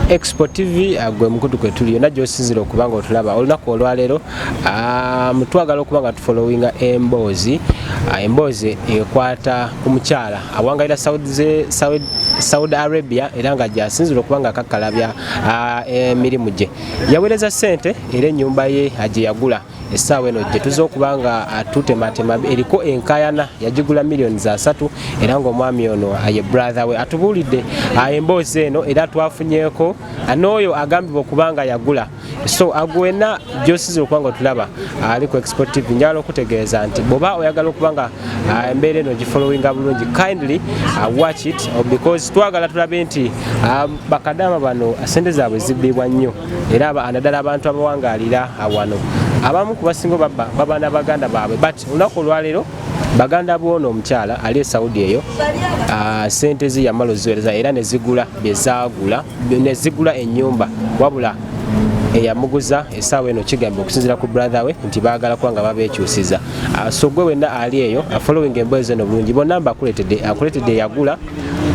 Expo TV gwe mukutu kwe tuli yonna gy'osinzira okubanga otulaba olunaku olwaleero twagala okubanga tufollowinga emboozi emboozi ekwata ku mukyala awangalira Saudi Arabia era nga gy'asinzira okubanga akakkalabya emirimu gye yaweereza ssente era ennyumba ye gye yagula essaawa eno gye tuza okubanga tutematema eriko enkayana yagigula millions 3 era ng'omwami ono ye brother we atubuulidde emboozi eno era twafunyeeko n'oyo agambibwa okubanga yagula so agwena gy'osinzira okubanga otulaba ali ku Expo TV njagala okutegeeza nti bw'oba oyagala okubanga embeera eno gifollowinga bulungi kindly watch it because twagala tulabe nti bakadama bano sente zaabwe zibbibwa nnyo era naddala abantu abawangaalira wano abamu ku basingo baba na baganda baabwe but olunaku olwaleero baganda bw'ono omukyala ali e Saudi eyo sente ze yamala oziweereza era ne zigula bye zaagula ne zigula ennyumba wabula eyamuguza essaawa eno kigambye okusinziira ku brother we nti baagala kuba nga babeekyusiza so gwe wenna ali eyo following emboozi eno bulungi bonna akuletedde eyagula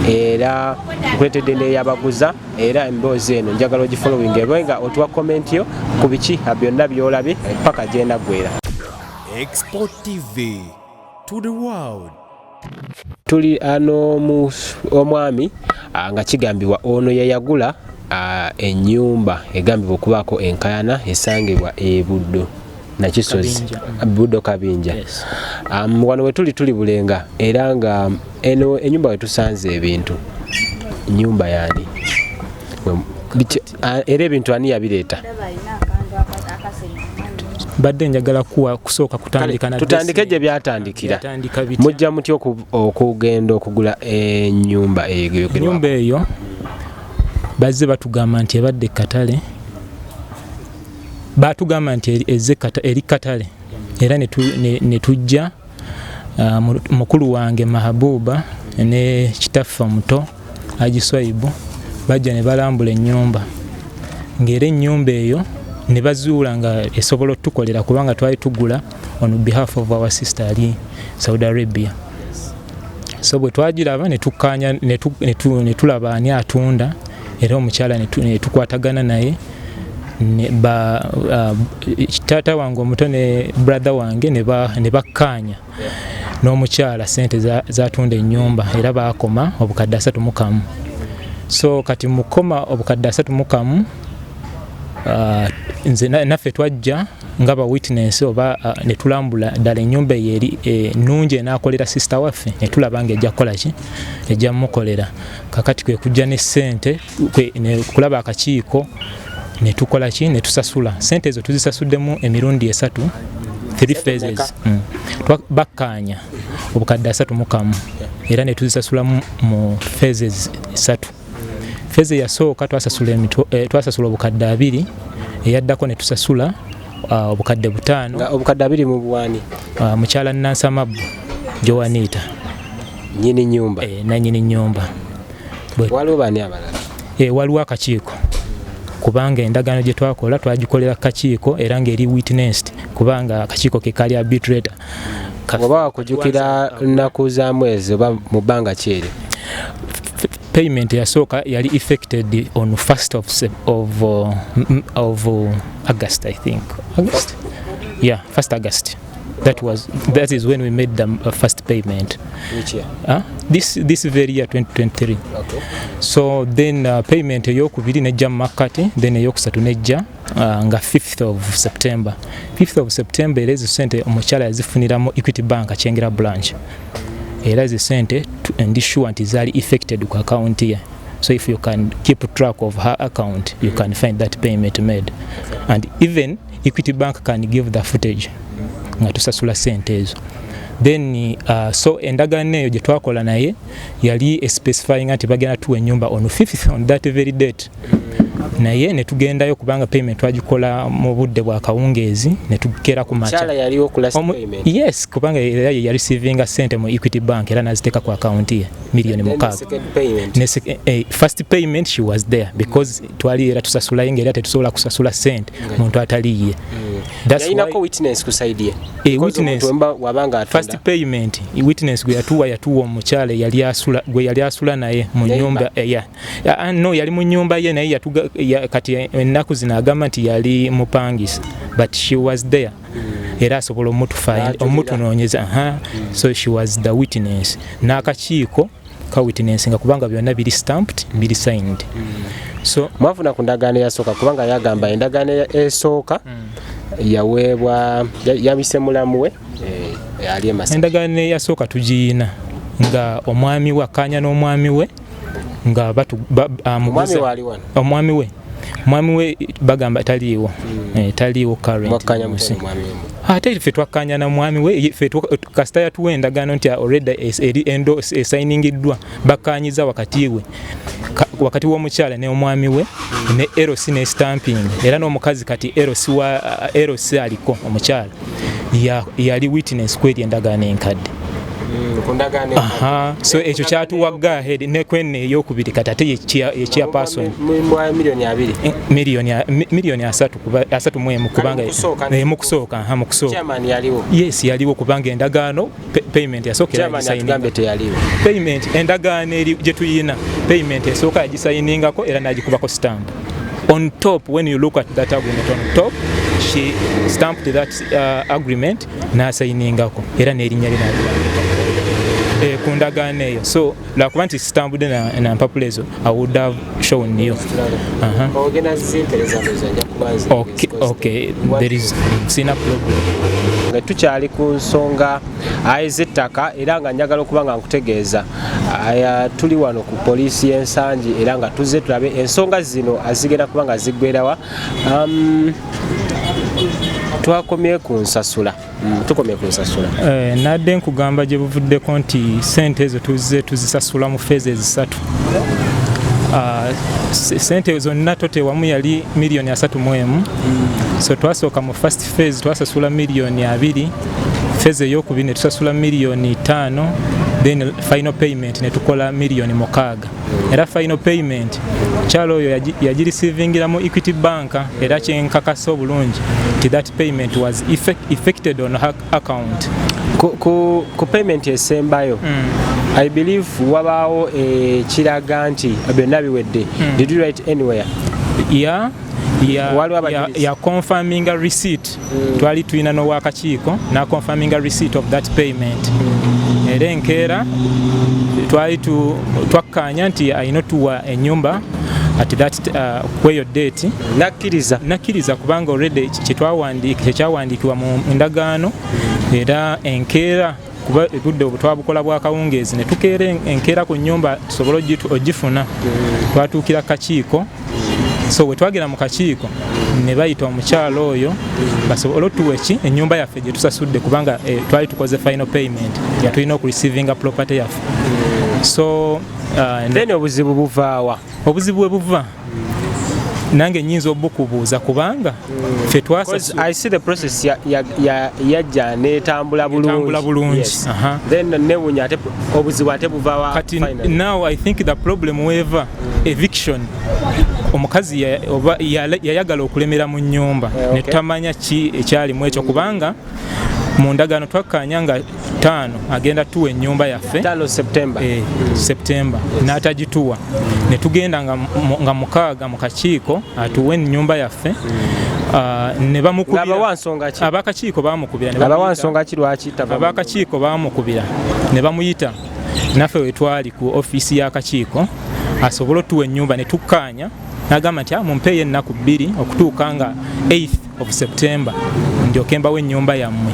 era akuletedde n'eyabaguza era emboozi eno njagala ogifollowing ebenga otuwa comment yo ku biki byonna by'olabye paka gyenagwera. Expo TV to the world. Tuli ano omwami nga kigambibwa ono yayagula ennyumba egambibwa okubaako enkayana esangibwa e Buddo Nakisozi Buddo Kabinja. Wano we tuli Bulenga era nga eno ennyumba we tusanze ebintu nnyumba yani era ebintu ani yabireeta badde njagala kusooka kutandika na tutandike gye byatandikira mujja muti okugenda okugula ennyumba eyo bazze batugamba nti ebadde katale batugamba nti eri katale era ne tujja mukulu wange Mahabuba ne kitaffe omuto Agiswaibu bajja ne balambula ennyumba ng'era ennyumba eyo ne bazuula nga esobola otukolera kubanga twali tugula on behalf of our sister ali Saudi Arabia. So bwe twagiraba ne tukkaanya ne tulaba ani atunda era omukyala ne tukwatagana naye taata wange omuto ne brother wange ne bakkaanya n'omukyala sente zatunda ennyumba era baakoma obukadde 3 so kati mukoma obukadde 3 nze naffe twajja nga ba witness oba ne tulambula ddala ennyumba eri ennungi enaakolera sister waffe ne tulaba nga ejja kukola ki ejja mukolera kakati kwe kujja ne ssente ne kulaba akakiiko ne tukola ki ne tusasula ssente ezo tuzisasuddemu emirundi 3 phases bakkaanya obukadde 3 era ne tuzisasula mu phases 3. Feze yasooka twasasula obukadde 2 eyaddako ne tusasula obukadde 5 obukadde 2 mu buwani mukyala Nansamabu Joanita nyini nyumba na nyini nyumba waliwo bani abalala waliwo akakiiko kubanga endagaano gye twakola twagikolera kakiiko era ng'eri witnessed kubanga akakiiko ke kali arbitrator oba wakujjukira nnaku za mwezi oba mu bbanga kyeri payment yasooka yali effected on 1st of August, I think. August? Yeah, 1st August. That is when we made the first payment. Which year? This very year 2023. Okay. So then payment eyokubiri nejja makati, then eyokusatu nejja nga 5th of September. 5th of September era ezo ssente omukyala yazifuniramu Equity Bank Kyengera branch. Era zi sente ndi sure nti zaali effected ku account here. So if you can keep track of her account, you can find that payment made. And even Equity Bank can give the footage nga tusasula sente ezo. Then so endagaano eyo gye twakola naye yali specifying nti bagenda tuwa ennyumba on 5th on that very date. Naye ne tugendayo kubanga payment twagikola mu budde bwa kawungeezi ne tukera ku macha. Chala yaliwo ku last payment. Yes, kubanga ya receiving sente mu Equity Bank era naziteka ku account ye milioni 6. First payment she was there because twali era tusasula ingeri ate tusobola kusasula sente muntu ataliye. Yayinako witness kusaidia. Witness wabanga first payment witness gwe yatuwa omukyala yali asula naye mu nyumba no yali mu nyumba ye naye kati ennaku zino agamba nti yali mupangisa but she was there. Era asobola omutunoonyeza so she was the witness. N'akakiiko ka witness nga kubanga byonna biri stamped biri signed. So mwafuna ku ndagaano yasooka kubanga yagamba endagaano esooka yaweebwa yamise mulamu we ali emasaka. Endagaano yasooka tugiina nga omwami we akkaanya n'omwami we nga amuguza omwami we bagamba taliiwo taliiwo current ate ffe twakkaanya na mwami we kasita yatuwa endagaano nti already esayiningiddwa bakkaanyiza wakati w'omukyala ne omwami we ne LC ne stamping era n'omukazi kati LC aliko omukyala yali witness kweri endagaano enkadde. So ekyo kyatuwagga ahead ne kwenne ey'okubiri kati ate ye person miliyoni 3 kubanga mu kusooka yes yaliwo kubanga endagaano payment yasookera payment endagaano eri gye tuyina payment esooka yagisayiningako era n'agikubako stamp on top. When you look at that agreement on top she stamped that agreement n'asayiningako era n'erinnya ku ndagaano eyo. So lwakuba nti sitambudde na mpapula ezo I would have shown you. Okay, there is sina problem. Nga tukyali ku nsonga ez'ettaka era nga njagala okuba nga nkutegeeza tuli wano ku poliisi y'ensangi era nga tuzze tulabe ensonga zino azigenda kuba nga ziggwerawa. Twakomye ku nsasula. Tukomye ku nsasula. Nadde nkugamba gye buvuddeko nti sente ezo tuzisasula mu feezi ezisatu. Sente zonna tote wamu yali miliyoni 3 so twasooka mu first phase twasasula miliyoni 2, phase ey'okubiri ne tusasula miliyoni 5, then final payment ne tukola miliyoni 6. Era final payment kyalo oyo yagireceivingira mu Equity Bank era kyenkakasa obulungi nti that payment was effected on her account. Ku payment esembayo I believe wabaawo kiraga nti byonna biwedde. Did you write anywhere? Ya confirming a receipt. Twali tulina n'owakakiiko na confirming a receipt of that payment. Era enkeera twali twakkaanya nti ayina tuwa enyumba at that kweyo date nakkiriza kubanga already kyekyawandikibwa mu ndagaano era enkeera kuba ebudde obutwabukola bwa kawungeezi ne tukeera enkeera ku nnyumba tusobole ogifuna. Twatuukira kakiiko so we twagera mu kakiiko ne bayita omukyalo oyo basobole otuwa ennyumba yaffe gye tusasudde kubanga twali tukoze final payment yatulina okureceiving property yaffe. So then obuzibu buvaawa? Obuzibu bwe buva nange nyinza obukubuuza kubanga ffe twasasula. I see the process yajja netambula bulungi. Then nebunya ate obuzibu ate buvaawa kati now I think the problem weva eviction. Omukazi yayagala okulemera mu nnyumba ne tutamanya ki ekyalimu ekyo kubanga mu ndagaano twakkaanya nga 5 agenda tuwa ennyumba yaffe 5 September n'atagituwa ne tugenda nga 6 mu kakiiko atuwe ennyumba yaffe ne bamukubira. Abakakiiko baamukubira abakakiiko baamukubira ne bamuyita naffe we twali ku ofiisi y'akakiiko asobole otuwa ennyumba ne tukkaanya n'agamba nti mumpeeyo ennaku 2 okutuuka nga 8th of September ndyoke mbawo ennyumba yammwe.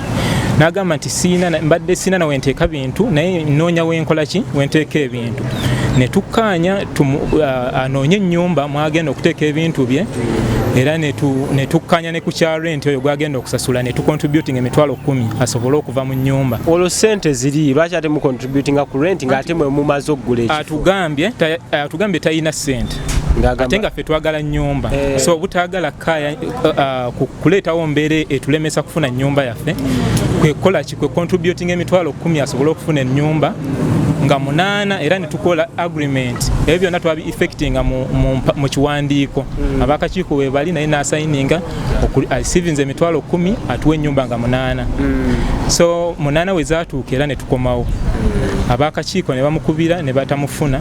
N'agamba nti mbadde sina na wenteeka bintu naye nnoonya wenteeka ebintu. Ne tukkaanya anoonye ennyumba mwagenda okuteeka ebintu bye era ne tukkaanya ne ku kya rent oyo gwagenda okusasula ne tucontributing emitwalo 10 asobole okuva mu nnyumba. Olwo sente ziri lwaki ate mu contributing ku rent ng'ate mwe mumaze okugula ekifo? Atugambye talina sente ate nga ffe twagala nnyumba. So obutaagala kuleetawo mbeera etulemesa kufuna nnyumba yaffe kwe contributing emitwalo 10 asobole okufuna ennyumba nga 8 era ne tukola agreement ebyo byonna twabi effectinga mu kiwandiiko abakakiiko we bali naye n'asayininga receiving emitwalo 10 atuwa ennyumba nga 8 so 8 we zaatuuka era ne tukomawo abakakiiko ne bamukubira ne batamufuna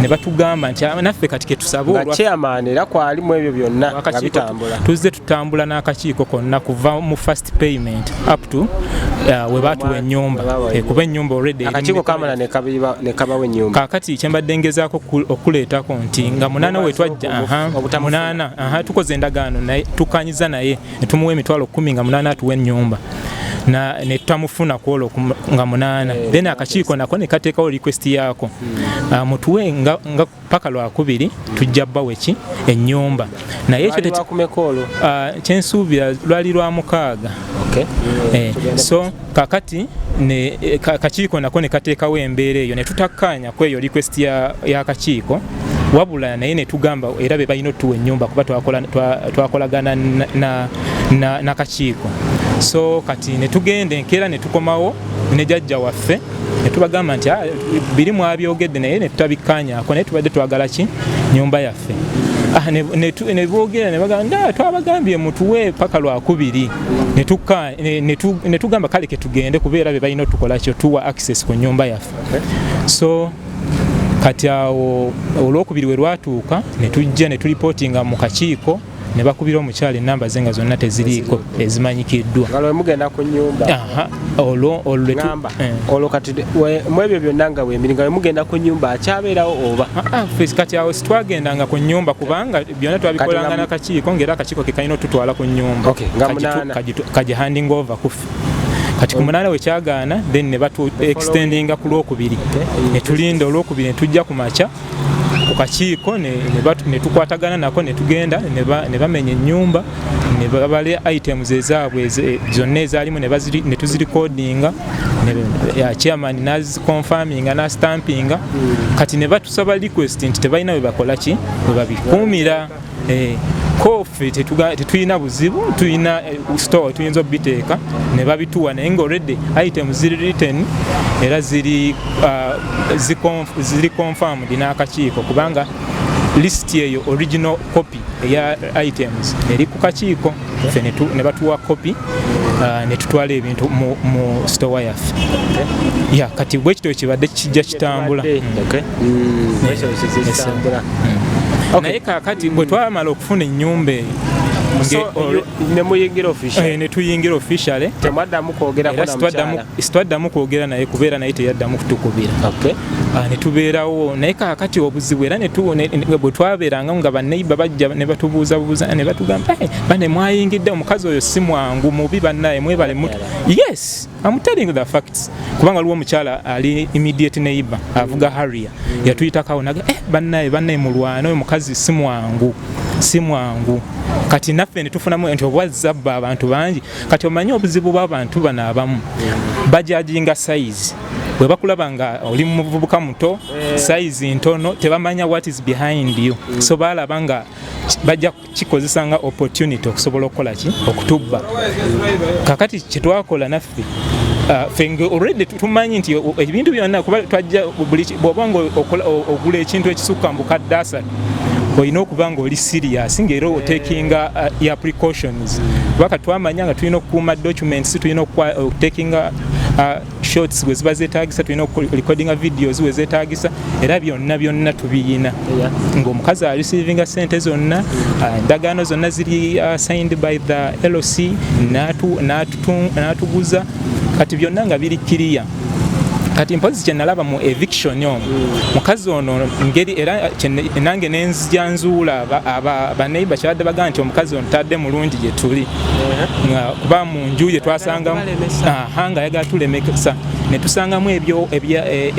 ne batugamba nti naffe kati ketusaba olwa chairman era kwali mu ebyo byonna nga bitambula tuzze tutambula n'akakiiko konna kuva mu first payment up to we batuwa ennyumba kuba ennyumba already akakiiko kamala ne kabawa ennyumba kakati kyembadde ngezaako okuleetako nti nga 8 we twajja 8 tukoze endagaano naye tukanyiza naye ne tumuwa emitwalo 10 nga 8 atuwa ennyumba ne tutamufuna kwolwo nga 8 then akakiiko nako ne kateekawo request yaako mutuwe nga paka lwakubiri tujja bbawo eki ennyumba naye ekyo kyensuubira lwali lwa 6 so kakati kakiiko nako ne kateekawo embeera eyo ne tutakkaanya ku eyo request y'akakiiko wabula naye ne tugamba era be balina otuwa ennyumba kuba twakolagana n'akakiiko so kati ne tugenda enkeera ne tukomawo ne jjajja waffe ne tubagamba nti biri mwabyogedde naye ne tutabikkaanyaako naye tubadde twagala ki nnyumba yaffe ne boogera ne bagamba twabagambye mutuwe paka lwakubiri ne tugamba kale ke tugende kubeera be balina otukola kyo tuwa access ku nnyumba yaffe so kati awo olwokubiri we lwatuuka ne tujja ne tulipootinga mu kakiiko ne bakubira omukyala ennamba ze nga zonna teziriiko ezimanyikiddwa nga lwe mugenda ku nnyumba olwo kati mu ebyo byonna nga weemiri nga we mugenda ku nnyumba akyabeerawo oba kati awo sitwagendanga ku nnyumba kubanga byonna twabikolanga n'akakiiko ng'era akakiiko ke kalina otutwala ku nnyumba kaji handing over kuffe kati ku 8 we kyagaana then ne batu extendinga ku lwokubiri ne tulinda olwokubiri ne tujja ku makya ku kakiiko ne tukwatagana nako ne tugenda ne bamenya ennyumba ne babale items ezaabwe zonna ezaalimu ne tuzirikodinga chairman naziconfirminga nastampinga kati ne batusaba request nti tebalina we bakola ki we babikuumira kofi tetulina buzibu tulina store tuyinza obiteeka ne babituwa naye nga already items ziri written era ziri confirmed n'akakiiko kubanga list eyo original copy eya items eri ku kakiiko ffe ne batuwa copy ne tutwala ebintu mu store yaffe kati bwekityo kibadde kijja kitambula naye kakati bwe twamala okufuna ennyumba eyo netuyingira officially sitwaddamu kwogera naye kubeera naye teyaddamu kutukubira netubeerawo naye kakati obuzibu era bwe twabeeranga nga baneiba bajja ne batubuuzabuuza ne batugamba bane mwayingidde omukazi oyo si mwangu mubi bannaye mwebale yes I'm telling the facts kubanga waliwo omukyala ali immediate neighbor avuga Harrier yatuyitakawo naga bannaye mulwana oyo mukazi si mwangu kati naffe ne tufunamu nti obwazabba abantu bangi kati omanyi obuzibu bw'abantu bano abamu bajajinga size bwe bakulaba nga oli muvubuka muto size ntono tebamanya what is behind you so balaba nga bajja kikozesa nga opportunity okusobola okukola ki okutubba kakati kyetwakola naffe fenge already tumanyi nti ebintu byonna kuba twajja bw'obanga ogula ekintu ekisukka mu bukadde 3 olina okuba nga oli serious ng'era otakinga ya precautions kubanga twamanya nga tulina okukuuma documents tulina okutekinga shots we ziba zeetaagisa tulina okurecordinga videos we zeetaagisa era byonna tubiyina ng'omukazi areceiving sente zonna endagaano zonna ziri signed by the LOC n'atuguza kati byonna nga biri kiriya kati mpozi kyenalaba mu eviction omwo mukazi ono ngeri era nange nenzjanzuula baneiba kyabadde bagamba nti omukazi ono tadde mulungi gye tuli kuba mu nju ye twasangamu nga yagala tulemekesa ne tusangamu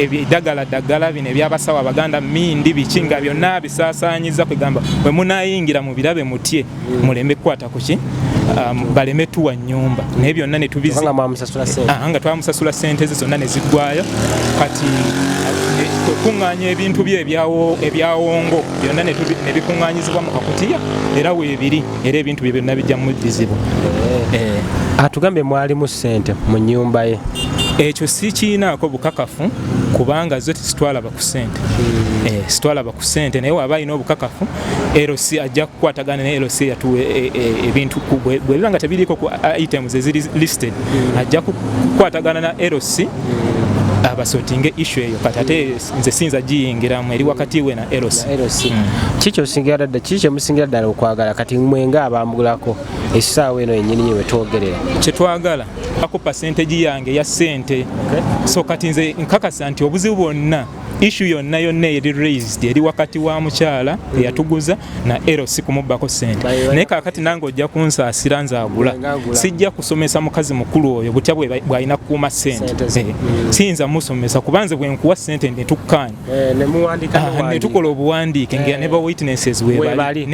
eby'eddagala bino ebyabasawo abaganda mindi biki nga byonna bisaasaanyiza kwegamba bwe munaayingira mu birabe mutye muleme kukwata ku ki baleme tuwa nnyumba naye byonna ne tubizi nga twamusasula sente ze zonna ne ziggwayo kati okuŋŋaanya ebintu bye ebyawongo byonna ne bikuŋŋaanyizibwa mu kakutiya era weebiri era ebintu bye byonna bijja mu bizibu atugambe mwalimu ssente mu nnyumba ye ekyo sikiinaako bukakafu kubanga zo tesitwalaba ku ssente sitwalaba ku ssente naye waba alina obukakafu LC ajja kukwatagana ne LC yatuwa ebintu bwe biba nga tebiriiko ku items eziri listed ajja kukwatagana na LC abasotinge issue eyo kati ate nze sinza giyingiramu eri wakati we na LC. Kiki osingira ddala kiki musingira ddala okwagala kati mwenga abambulako essaawa eno yennyini we twogerera kyetwagala ako percentage yange ya ssente so kati nze nkakasa nti obuzibu bwonna issue yonna eri raised eri wakati wa mukyala eyatuguza na LC kumubbako ssente naye kakati nange ojja kunsaasira nzaagula sijja kusomesa mukazi mukulu oyo butya bw'alina kukuuma ssente siyinza musomesa kubanze bwe nkuwa ssente netukkaanya netukola obuwandiike ngera ne ba witnesses webali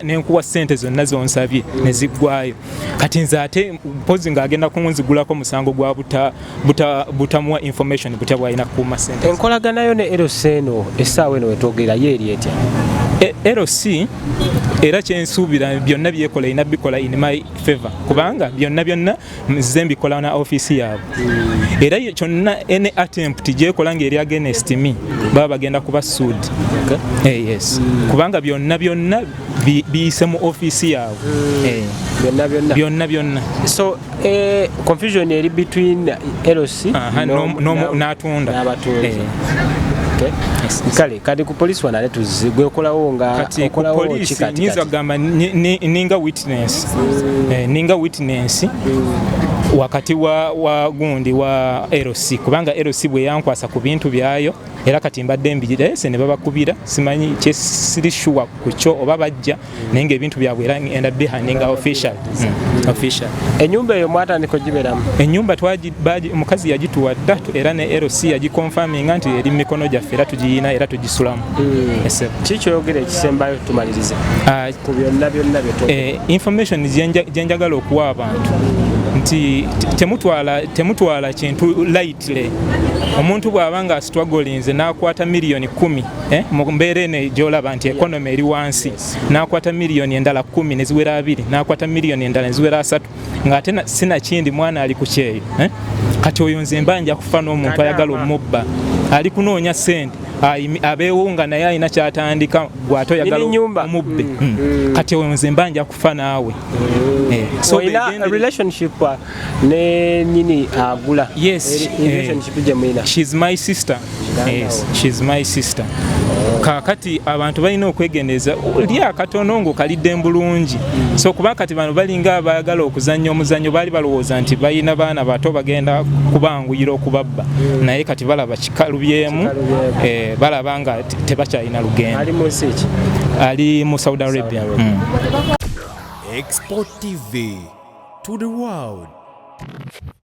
nenkuwa ssente zonna zonsabye ne ziggwayo kati nze ate mpozi ng'agenda kunzigulako musango gwa butamuwa information butya bw'alina kukuuma ssente. Enkolaganayo ne LC eno essaawa eno wetwogerera ye eri etya? LC era kyensuubira byonna byekola ina bikola in my favor kubanga byonna nze mbikola na office yaabwe era kyonna any attempt gyekola ng'eri against me baba bagenda kuba sued. Yes kubanga byonna biyise mu office yaabwe byonna so confusion eri between LC n'atunda. Kale kati ku police wanale tuzigwe okolawo nga okolawo kikati nyiza gamba ninga witness wakati wa gundi wa LC kubanga LC bwe yankwasa ku bintu byayo era kati mbadde mbirese ne babakubira simanyi kyesiri sure ku kyo oba bajja naye ng'ebintu byabwe era enda behind nga official. Enyumba eyo mwatandika ogiberamu? Enyumba omukazi yagituwa ddatu era ne LC yagikonfaminga nti eri mikono gyaffe era tugiyina era tugisulamu. Kiki oyogera ekisembayo tumalirize ku byonna information gyenjagala okuwa abantu nti temutwala kintu lightly. Omuntu bw'aba nga strugglinze n'akwata miliyoni 10 mu mbeera eno gy'olaba nti economy eri wansi n'akwata miliyoni endala 10 ne ziwera 2 n'akwata miliyoni endala ne ziwera 3 ng'ate sinakindi mwana ali ku kyeyo kati oyo nze mba nja kufa n'omuntu ayagala omubba ali kunoonya ssente abeewo nga naye alina kyatandika bw'ate oyagala omubbe kati oyo nze mba nja kufa naawe. So relationship ne nini agula? Yes, relationship gye mulina? She's my sister. Yes, she's my sister. Kakati abantu balina okwegendeza oli akatono ng'okalidde bulungi so kuba kati bano balinga abayagala okuzannya omuzannyo baali balowooza nti balina baana bato bagenda kubanguyira okubabba naye kati balaba kikalubyemu balaba nga tebakyalina lugendo. Ali mu nsi ki? Ali mu Saudi Arabia. Export TV to the world.